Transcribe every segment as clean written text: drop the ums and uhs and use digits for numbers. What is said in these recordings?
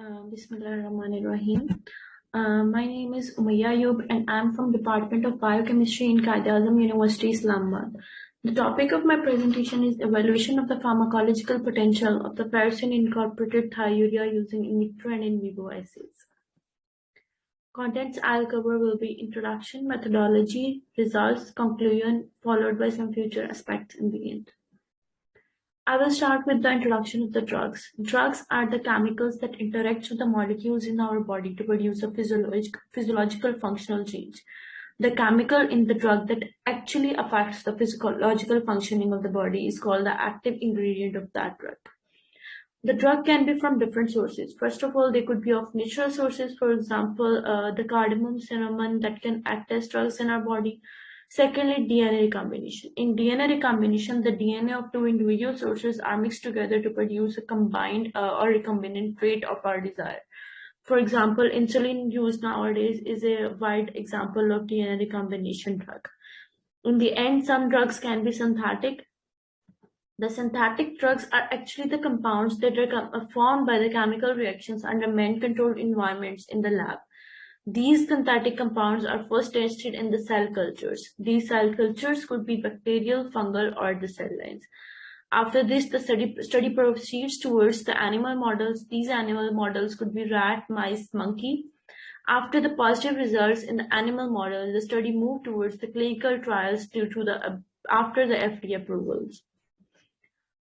Bismillahirrahmanirrahim. My name is Umayya Ayub and I'm from Department of Biochemistry in Quaid-e-Azam University, Islamabad. The topic of my presentation is evaluation of the pharmacological potential of the pyroxene incorporated thiourea using in vitro and in vivo assays. Contents I'll cover will be introduction, methodology, results, conclusion, followed by some future aspects in the end. I will start with the introduction of the drugs. Drugs are the chemicals that interact with the molecules in our body to produce a physiological functional change. The chemical in the drug that actually affects the physiological functioning of the body is called the active ingredient of that drug. The drug can be from different sources. First of all, they could be of natural sources, for example, the cardamom, cinnamon that can act as drugs in our body. Secondly, DNA recombination. In DNA recombination, the DNA of two individual sources are mixed together to produce a combined or recombinant trait of our desire. For example, insulin used nowadays is a wide example of DNA recombination drug. In the end, some drugs can be synthetic. The synthetic drugs are actually the compounds that are formed by the chemical reactions under man-controlled environments in the lab. These synthetic compounds are first tested in the cell cultures. These cell cultures could be bacterial, fungal, or the cell lines. After this, the study proceeds towards the animal models. These animal models could be rat, mice, monkey. After the positive results in the animal model, the study moved towards the clinical trials after the FDA approvals.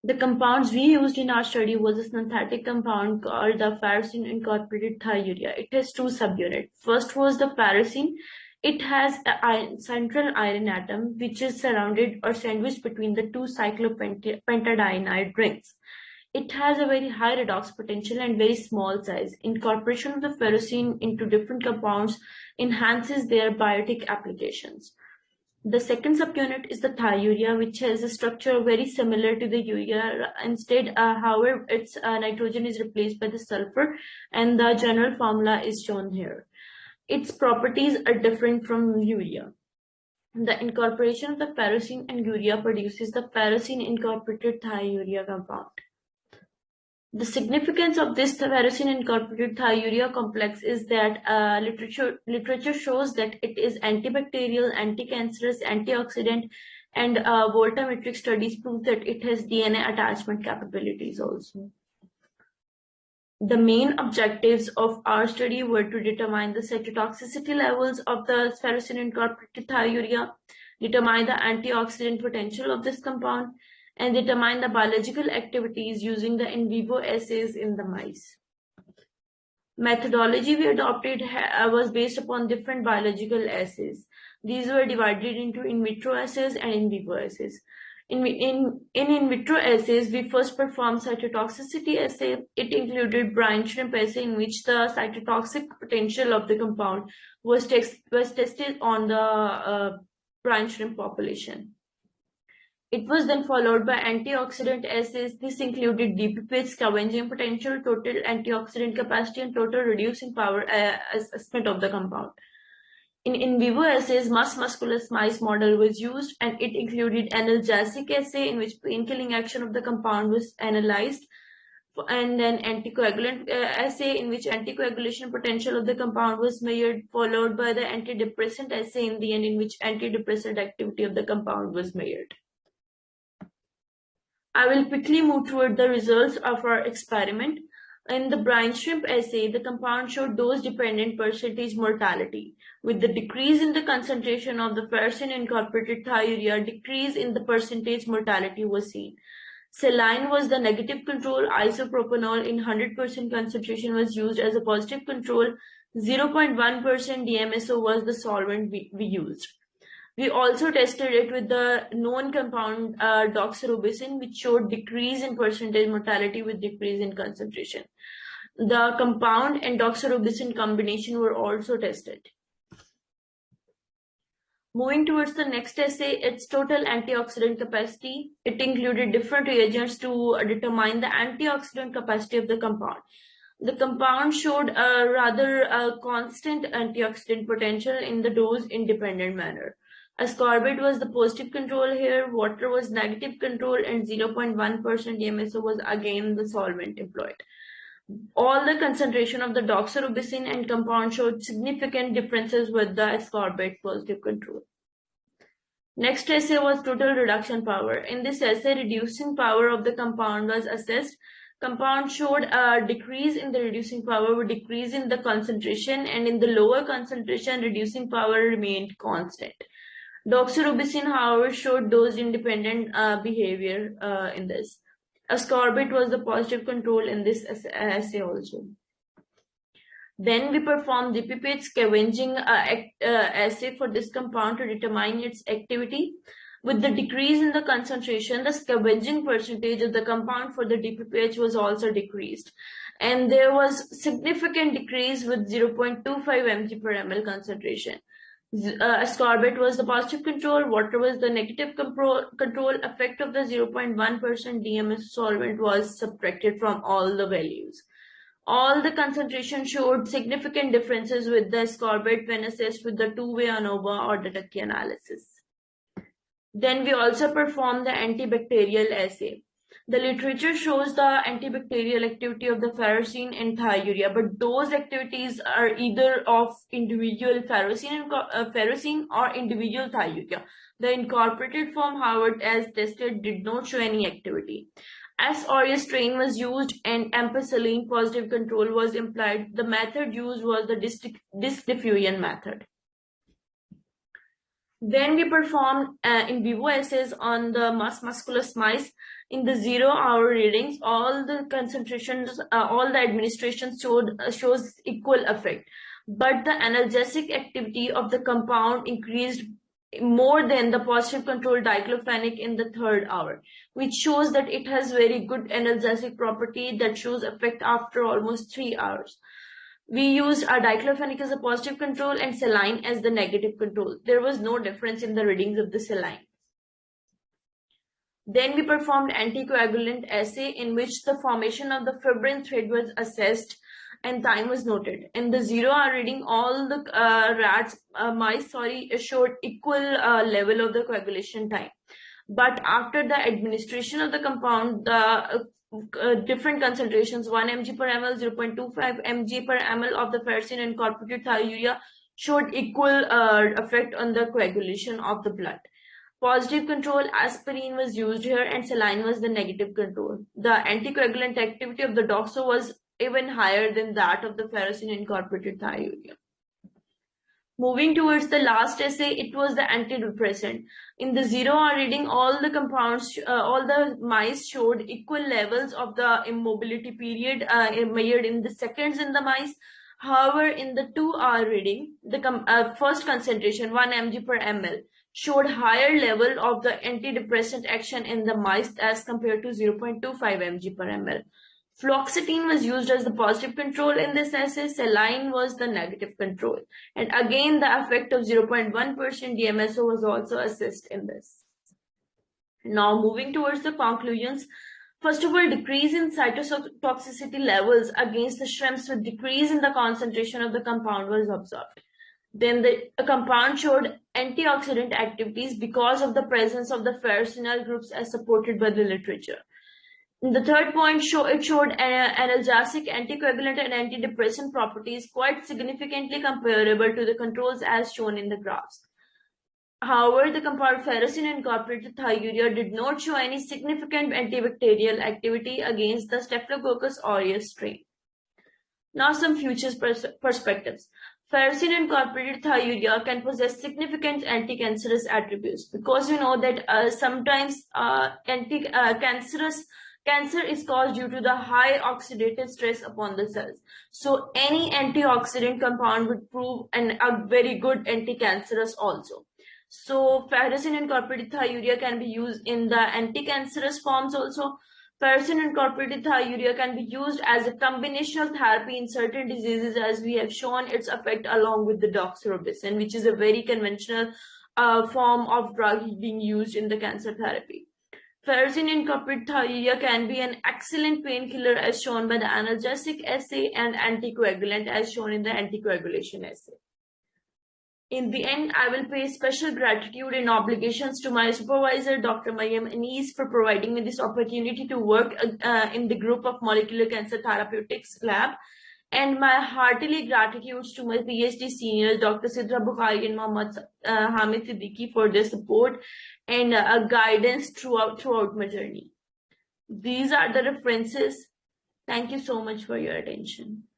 The compounds we used in our study was a synthetic compound called the pyroxene incorporated thiourea. It has two subunits. First was the pyroxene. It has a central iron atom which is surrounded or sandwiched between the two cyclopentadienide rings. It has a very high redox potential and very small size. Incorporation of the pyroxene into different compounds enhances their biotic applications. The second subunit is the thiourea, which has a structure very similar to the urea. Instead, however, its nitrogen is replaced by the sulfur, and the general formula is shown here. Its properties are different from urea. The incorporation of the pyroxene and urea produces the pyroxene incorporated thiourea compound. The significance of this pyroxene incorporated thiourea complex is that literature shows that it is antibacterial, anti-cancerous, antioxidant, and voltammetric studies prove that it has DNA attachment capabilities also. The main objectives of our study were to determine the cytotoxicity levels of the pyroxene incorporated thiourea, determine the antioxidant potential of this compound, and determine the biological activities using the in vivo assays in the mice. Methodology we adopted was based upon different biological assays. These were divided into in vitro assays and in vivo assays. In vitro assays, we first performed cytotoxicity assay. It included brine shrimp assay in which the cytotoxic potential of the compound was tested on the brine shrimp population. It was then followed by antioxidant assays. This included DPPH scavenging potential, total antioxidant capacity, and total reducing power assessment of the compound. In vivo assays, musculus mice model was used, and it included analgesic assay in which pain-killing action of the compound was analyzed, and then anticoagulant assay in which anticoagulation potential of the compound was measured, followed by the antidepressant assay in the end in which antidepressant activity of the compound was measured. I will quickly move toward the results of our experiment. In the brine shrimp assay, the compound showed dose-dependent percentage mortality. With the decrease in the concentration of the pyroxene incorporated thiourea, decrease in the percentage mortality was seen. Saline was the negative control. Isopropanol in 100% concentration was used as a positive control. 0.1% DMSO was the solvent we used. We also tested it with the known compound doxorubicin, which showed decrease in percentage mortality with decrease in concentration. The compound and doxorubicin combination were also tested. Moving towards the next assay, its total antioxidant capacity. It included different reagents to determine the antioxidant capacity of the compound. The compound showed a rather constant antioxidant potential in the dose-independent manner. Ascorbate was the positive control here, water was negative control, and 0.1% DMSO was again the solvent employed. All the concentration of the doxorubicin and compound showed significant differences with the ascorbate positive control. Next assay was total reduction power. In this assay, reducing power of the compound was assessed. Compound showed a decrease in the reducing power with decrease in the concentration, and in the lower concentration, reducing power remained constant. Doxorubicin, however, showed dose-independent behavior in this. Ascorbate was the positive control in this assay also. Then we performed DPPH scavenging assay for this compound to determine its activity. With the decrease in the concentration, the scavenging percentage of the compound for the DPPH was also decreased. And there was significant decrease with 0.25 mg per ml concentration. Ascorbate was the positive control, water was the negative control. Effect of the 0.1% DMSO solvent was subtracted from all the values. All the concentration showed significant differences with the ascorbate when assessed with the two-way ANOVA or the Tukey analysis. Then we also performed the antibacterial assay. The literature shows the antibacterial activity of the ferrocene and thiourea, but those activities are either of individual ferrocene or individual thiourea. The incorporated form, however, as tested, did not show any activity. As aureus strain was used and ampicillin positive control was implied, the method used was the disc diffusion method. Then we performed in vivo assays on the mus musculus mice. In the 0-hour readings, all the concentrations, all the administration shows equal effect, but the analgesic activity of the compound increased more than the positive control diclofenac in the 3rd hour, which shows that it has very good analgesic property that shows effect after almost 3 hours. We used a diclofenac as a positive control and saline as the negative control. There was no difference in the readings of the saline. Then we performed anticoagulant assay in which the formation of the fibrin thread was assessed and time was noted. In the 0-hour reading, all the mice showed equal level of the coagulation time. But after the administration of the compound, the different concentrations, 1 mg per ml, 0.25 mg per ml of the ferrocene incorporated thiourea showed equal effect on the coagulation of the blood. Positive control, aspirin was used here and saline was the negative control. The anticoagulant activity of the doxo was even higher than that of the ferrocene incorporated thiourea. Moving towards the last assay, it was the antidepressant. In the 0-hour reading, all the compounds, all the mice showed equal levels of the immobility period measured in the seconds in the mice. However, in the 2-hour reading, the first concentration, 1 mg per ml, showed higher level of the antidepressant action in the mice as compared to 0.25 mg per ml. Fluoxetine was used as the positive control in this assay, saline was the negative control. And again, the effect of 0.1% DMSO was also assessed in this. Now moving towards the conclusions. First of all, decrease in cytotoxicity levels against the shrimps with decrease in the concentration of the compound was observed. Then the compound showed antioxidant activities because of the presence of the ferrocenyl groups as supported by the literature. The third point, it showed analgesic, anticoagulant, and antidepressant properties quite significantly comparable to the controls as shown in the graphs. However, the compound ferrocene incorporated thiourea did not show any significant antibacterial activity against the Staphylococcus aureus strain. Now some future perspectives. Ferrocene incorporated thiourea can possess significant anti-cancerous attributes because you know that sometimes cancer is caused due to the high oxidative stress upon the cells. So any antioxidant compound would prove a very good anti-cancerous also. So ferrocene incorporated thiourea can be used in the anti-cancerous forms also. Ferrocene incorporated thiourea can be used as a combinational therapy in certain diseases, as we have shown its effect along with the doxorubicin, which is a very conventional form of drug being used in the cancer therapy. Ferrocene incorporated thiourea can be an excellent painkiller as shown by the analgesic assay and anticoagulant as shown in the anticoagulation assay. In the end, I will pay special gratitude and obligations to my supervisor, Dr. Mayam Anis, for providing me this opportunity to work in the group of molecular cancer therapeutics lab, and my heartily gratitude to my PhD seniors, Dr. Sidra Bukhari and Mohammad Hamid Siddiqui, for their support and guidance throughout my journey. These are the references. Thank you so much for your attention.